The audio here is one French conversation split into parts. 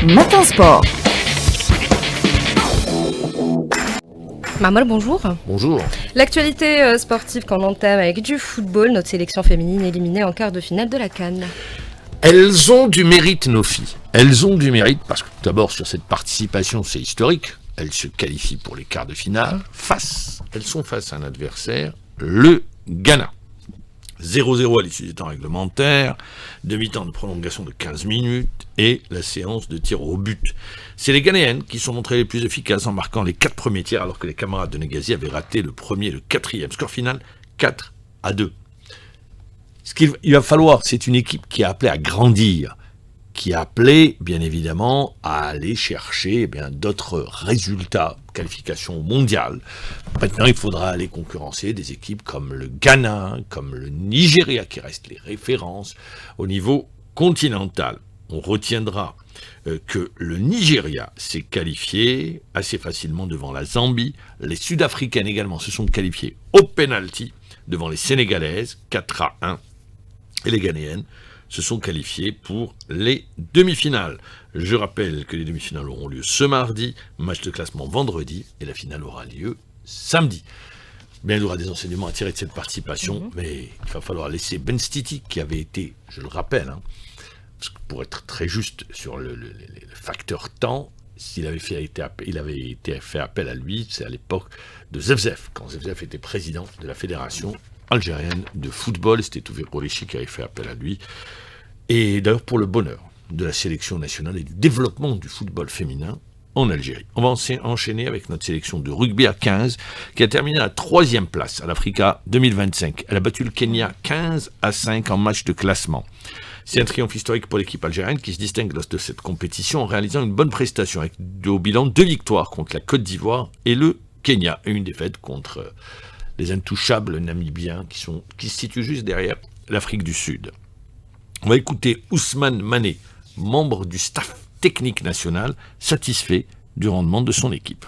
Matin Sport. Marmol, bonjour. Bonjour. L'actualité sportive qu'on entame avec du football, notre sélection féminine éliminée en quart de finale de la CAN. Elles ont du mérite, nos filles. Elles ont du mérite parce que tout d'abord, sur cette participation, c'est historique. Elles se qualifient pour les quarts de finale. Elles sont face à un adversaire, le Ghana. 0-0 à l'issue des temps réglementaires, demi-temps de prolongation de 15 minutes et la séance de tir au but. C'est les Ghanéennes qui sont montrées les plus efficaces en marquant les 4 premiers tirs alors que les camarades de Negazi avaient raté le premier et le quatrième. Score final 4-2. Ce qu'il va falloir, c'est une équipe qui est appelée à grandir, qui est appelée, bien évidemment, à aller chercher d'autres résultats, qualification mondiale. Maintenant, il faudra aller concurrencer des équipes comme le Ghana, comme le Nigeria, qui restent les références au niveau continental. On retiendra que le Nigeria s'est qualifié assez facilement devant la Zambie. Les Sud-Africaines également se sont qualifiées au penalty devant les Sénégalaises, 4-1. Et les Ghanéennes se sont qualifiés pour les demi-finales. Je rappelle que les demi-finales auront lieu ce mardi, match de classement vendredi, et la finale aura lieu samedi. Bien, il y aura des enseignements à tirer de cette participation, mais il va falloir laisser Ben Stiti, qui avait été, je le rappelle, parce que pour être très juste sur le facteur temps, il avait été fait appel à lui, c'est à l'époque de Zefzef, quand Zefzef était président de la fédération algérienne de football. C'était Touvé Kourichi qui avait fait appel à lui. Et d'ailleurs pour le bonheur de la sélection nationale et du développement du football féminin en Algérie. On va enchaîner avec notre sélection de rugby à 15 qui a terminé à la 3e place à l'Africa 2025. Elle a battu le Kenya 15-5 en match de classement. C'est un triomphe historique pour l'équipe algérienne qui se distingue lors de cette compétition en réalisant une bonne prestation avec au bilan 2 victoires contre la Côte d'Ivoire et le Kenya et une défaite contre les intouchables namibiens qui se situent juste derrière l'Afrique du Sud. On va écouter Ousmane Mané, membre du staff technique national, satisfait du rendement de son équipe.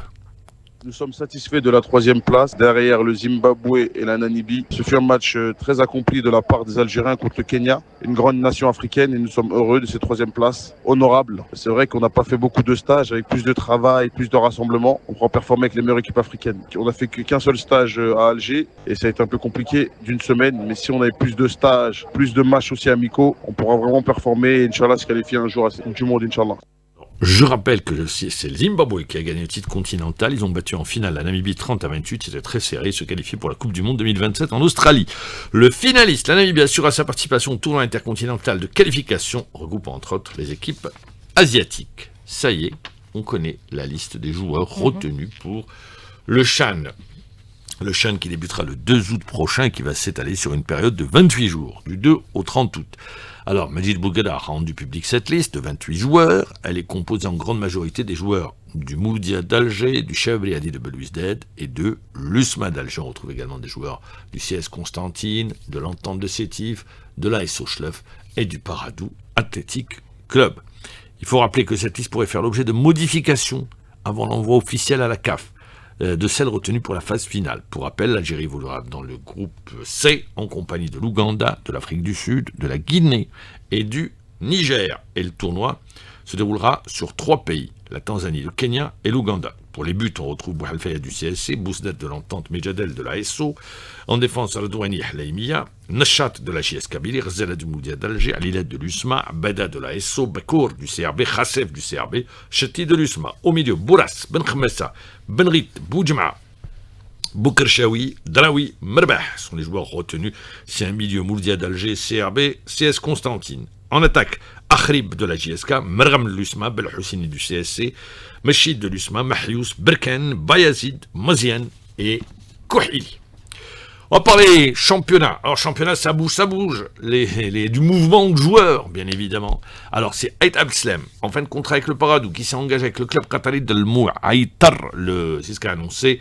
Nous sommes satisfaits de la 3e place, derrière le Zimbabwe et la Namibie. Ce fut un match très accompli de la part des Algériens contre le Kenya, une grande nation africaine, et nous sommes heureux de cette 3e place, honorable. C'est vrai qu'on n'a pas fait beaucoup de stages, avec plus de travail, plus de rassemblements. On pourra performer avec les meilleures équipes africaines. On n'a fait qu'un seul stage à Alger, et ça a été un peu compliqué d'une semaine, mais si on avait plus de stages, plus de matchs aussi amicaux, on pourra vraiment performer et Inch'Allah se qualifier un jour à la Coupe du Monde, Inch'Allah. Je rappelle que c'est le Zimbabwe qui a gagné le titre continental. Ils ont battu en finale la Namibie 30-28. C'était très serré. Ils se qualifient pour la Coupe du Monde 2027 en Australie. Le finaliste, la Namibie, assure à sa participation au tournoi intercontinental de qualification, regroupant entre autres les équipes asiatiques. Ça y est, on connaît la liste des joueurs retenus pour le CHAN. Le CHAN qui débutera le 2 août prochain et qui va s'étaler sur une période de 28 jours, du 2 au 30 août. Alors, Majid Boughada a rendu public cette liste de 28 joueurs. Elle est composée en grande majorité des joueurs du Mouloudia d'Alger, du Chabri de Belouizdad et de l'USMA d'Alger. On retrouve également des joueurs du CS Constantine, de l'Entente de Sétif, de l'AS Ochlef et du Paradou Athletic Club. Il faut rappeler que cette liste pourrait faire l'objet de modifications avant l'envoi officiel à la CAF de celles retenues pour la phase finale. Pour rappel, l'Algérie évoluera dans le groupe C en compagnie de l'Ouganda, de l'Afrique du Sud, de la Guinée et du Niger. Et le tournoi se déroulera sur 3 pays, la Tanzanie, le Kenya et l'Ouganda. Pour les buts, on retrouve Bouhalfaya du CSC, Bousnat de l'Entente, Mejadel de la SO. En défense, Radouani Halaimia, Nashat de la JS Kabylie, Rzela du Moudia d'Alger, Alilet de l'USMA, Abada de la SO, Bakour du CRB, Khassef du CRB, Chati de l'USMA. Au milieu, Bouras, Ben Khmessa, Benrit, Boujma, Boukershawi, Draoui, Merbah sont les joueurs retenus. C'est un milieu Moudia d'Alger, CRB, CS Constantine. En attaque, Akhrib de la JSK, Mergham de l'USMA, Belhoussini du CSC, Machid de l'USMA, Mahyous, Berken, Bayazid, Mazian et Kouhili. On va parler championnat. Alors championnat, ça bouge. Du mouvement de joueurs, bien évidemment. Alors c'est Haït Abslem, en fin de contrat avec le Paradou, qui s'est engagé avec le club qatari de l'Moua, Haïtar, c'est ce qu'a annoncé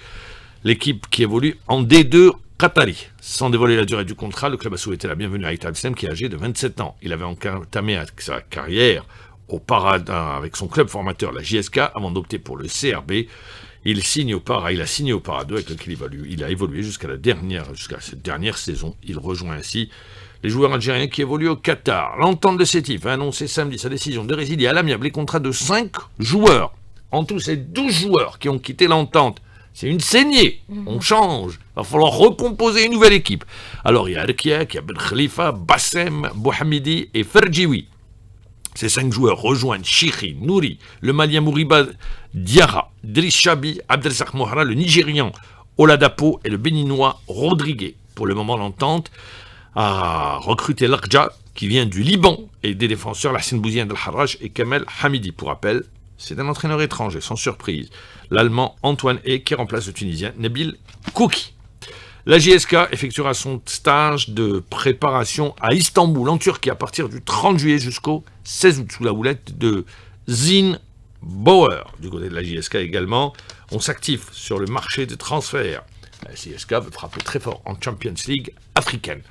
l'équipe qui évolue en D2 Qatari. Sans dévoiler la durée du contrat, le club a souhaité la bienvenue à Haït Abslem, qui est âgé de 27 ans. Il avait entamé sa carrière avec son club formateur, la JSK, avant d'opter pour le CRB. Il a signé au Paradou avec lequel il a évolué jusqu'à cette dernière saison. Il rejoint ainsi Les joueurs algériens qui évoluent au Qatar. L'entente de Sétif a annoncé samedi sa décision de résilier à l'amiable les contrats de 5 joueurs. En tout, c'est 12 joueurs qui ont quitté l'entente. C'est une saignée. On change. Il va falloir recomposer une nouvelle équipe. Alors, il y a Rekiak, il y a Ben Khalifa, Bassem, Bouhamidi et Ferjiwi. Ces 5 joueurs rejoignent Chiri, Nouri, le Malien Mouriba Diarra, Driss Chabi, Abdelsak Mohra, le Nigérian Oladapo et le Béninois Rodriguez. Pour le moment, l'entente a recruté Lakja, qui vient du Liban, et des défenseurs Lassine Bouziane del Harraj et Kamel Hamidi. Pour rappel, c'est un entraîneur étranger, sans surprise. L'Allemand Antoine Hey qui remplace le Tunisien Nabil Kouki. La JSK effectuera son stage de préparation à Istanbul, en Turquie, à partir du 30 juillet jusqu'au 16 août, sous la houlette de Zin Bauer. Du côté de la JSK également, on s'active sur le marché des transferts. La JSK veut frapper très fort en Champions League africaine.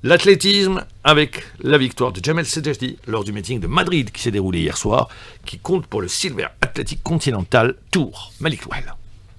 L'athlétisme avec la victoire de Jamel Sedjati lors du meeting de Madrid qui s'est déroulé hier soir, qui compte pour le Silver Athletic Continental Tour. Malik Touel.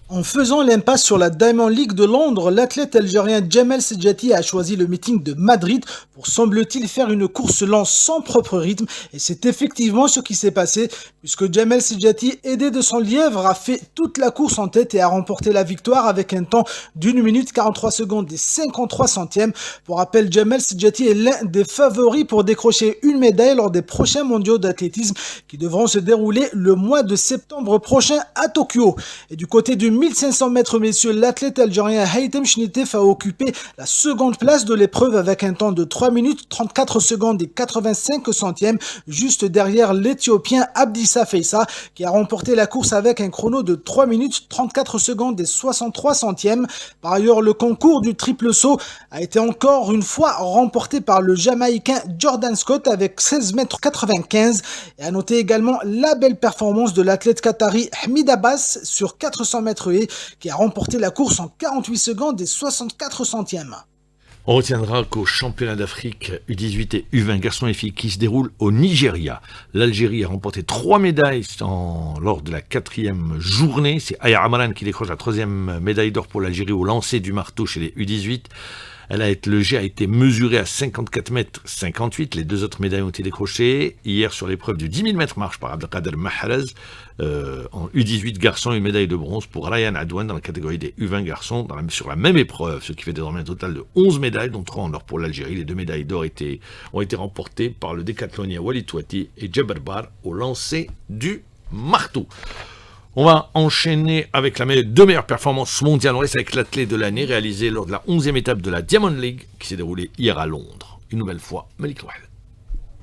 En faisant l'impasse sur la Diamond League de Londres, l'athlète algérien Jamel Sedjati a choisi le meeting de Madrid pour, semble-t-il, faire une course lente sans propre rythme. Et c'est effectivement ce qui s'est passé, puisque Jamel Sedjati, aidé de son lièvre, a fait toute la course en tête et a remporté la victoire avec un temps d'1 minute 43 secondes et 53 centièmes. Pour rappel, Jamel Sedjati est l'un des favoris pour décrocher une médaille lors des prochains mondiaux d'athlétisme qui devront se dérouler le mois de septembre prochain à Tokyo. Et du côté du 1500 mètres messieurs, l'athlète algérien Haytham Chnitef a occupé la seconde place de l'épreuve avec un temps de 3 minutes 34 secondes et 85 centièmes, juste derrière l'Éthiopien Abdissa Feissa qui a remporté la course avec un chrono de 3 minutes 34 secondes et 63 centièmes. Par ailleurs, le concours du triple saut a été encore une fois remporté par le Jamaïcain Jordan Scott avec 16 mètres 95 et à noter également la belle performance de l'athlète qatari Hamid Abbas sur 400 mètres qui a remporté la course en 48 secondes et 64 centièmes. On retiendra qu'au championnat d'Afrique U18 et U20 garçons et filles qui se déroule au Nigeria, l'Algérie a remporté 3 médailles lors de la 4e journée. C'est Aya Amaran qui décroche la 3e médaille d'or pour l'Algérie au lancer du marteau chez les U18. Le jet a été mesuré à 54 mètres 58. Les 2 autres médailles ont été décrochées. Hier, sur l'épreuve du 10 000 mètres marche par Abdelkader Mahrez, en U18 garçons, une médaille de bronze pour Ryan Adouane dans la catégorie des U20 garçons, sur la même épreuve, ce qui fait désormais un total de 11 médailles, dont 3 en or pour l'Algérie. Les 2 médailles d'or ont été remportées par le décathlonien Walid Touati et Djeber Bar au lancer du marteau. On va enchaîner avec la 2 meilleures performances mondiales. On reste avec l'athlète de l'année réalisé lors de la 11e étape de la Diamond League qui s'est déroulée hier à Londres. Une nouvelle fois, Malik Touel.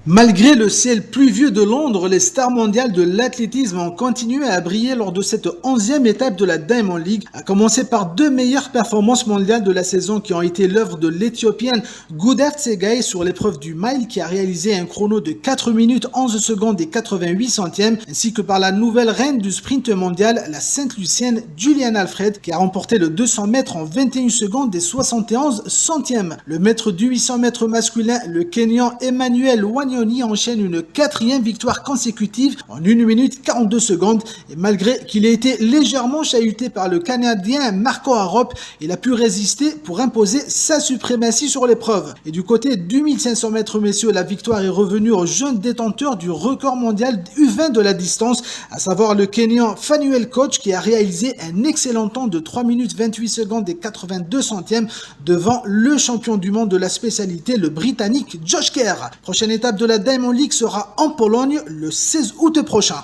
Malgré le ciel pluvieux de Londres, les stars mondiales de l'athlétisme ont continué à briller lors de cette 11e étape de la Diamond League, à commencer par 2 meilleures performances mondiales de la saison qui ont été l'œuvre de l'Éthiopienne Goudat Tsegay sur l'épreuve du mile qui a réalisé un chrono de 4 minutes 11 secondes et 88 centièmes, ainsi que par la nouvelle reine du sprint mondial, la Sainte-Lucienne Julian Alfred qui a remporté le 200 mètres en 21 secondes et 71 centièmes. Le maître du 800 mètres masculin, le Kenyan Emmanuel Wanyoni enchaîne une 4e victoire consécutive en 1 minute 42 secondes et malgré qu'il ait été légèrement chahuté par le Canadien Marco Arop, il a pu résister pour imposer sa suprématie sur l'épreuve. Et du côté du 1500 mètres messieurs, la victoire est revenue au jeune détenteur du record mondial U20 de la distance, à savoir le Kenyan Fanuel Koch qui a réalisé un excellent temps de 3 minutes 28 secondes et 82 centièmes devant le champion du monde de la spécialité, le Britannique Josh Kerr. Prochaine étape de la Diamond League sera en Pologne le 16 août prochain.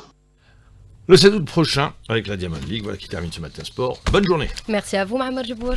Le 16 août prochain avec la Diamond League, voilà qui termine ce matin sport. Bonne journée. Merci à vous, Mohamed Jibour.